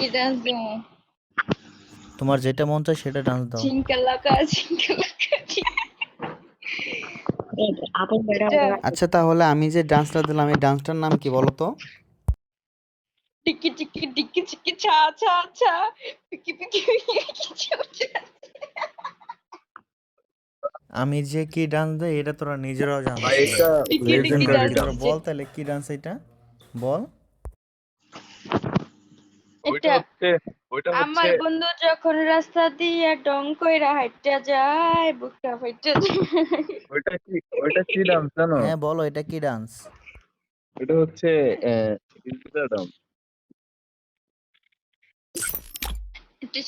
কি ডান্স দেবো? তোমার যেটা মন চায় সেটা ডান্স দাও। ঝিঙ্কালাকা ঝিঙ্কালাকা আপন বেড়া এটা আচ্ছা তাহলে আমি যে ডান্সটা দিলাম এই ডান্সটার নাম কি বলো তো? টিকি টিকি টিকি টিকি ছা ছা ছা পিকি পিকি পিকি ছা ছা। আমি যে কি ডান্স দেই এটা তোরা নিজেরাও জানিস ভাই না। এটা টিকি টিকি কি লেজেন্ডারি ডান্স তোরা ডান্স। বল তাহলে কি ডান্স এটা বল। ওইটা এটা হচ্ছে ওইটা হচ্ছে আমার বন্ধু যখন রাস্তা দিয়ে ডং কইরা হাইটা যায় বুকটা ফাইটা যায়। ওইটা কি ডান্স জানো? হ্যাঁ বলো এটা কি ডান্স? এটা হচ্ছে ডিজিটাল ডান্স। এটা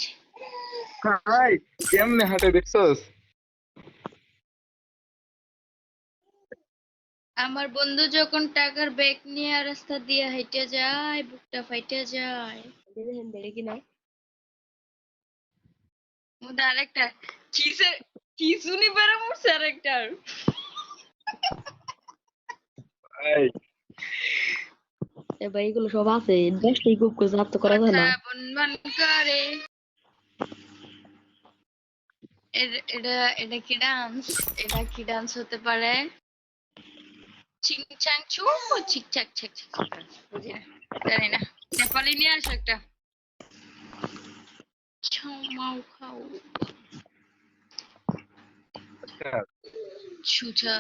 হাই, কেমনে হাঁটে দেখছস? আমার বন্ধু যখন টাকার ব্যাগ নিয়ে রাস্তা দিয়ে হাইটা যায় বুকটা ফাইটা যায়। বেড়ে কিনা ওটা আরেকটা কিসের কি শুনি বেড়ে মরছে আরেকটার। ভাই এবার এগুলো সব আছে 10টাই গ্রুপ করে রাত তো করা যায় কথা না বনবান করে এটা এটা কি ডান্স? এটা কি ডান্স হতে পারে? চিং চাং চু চিক চাক চাক চাক বুঝি না, জানি না। নেপালি নিয়ে আসো একটা। ছাও মাও খাও আচ্ছা, ছুচা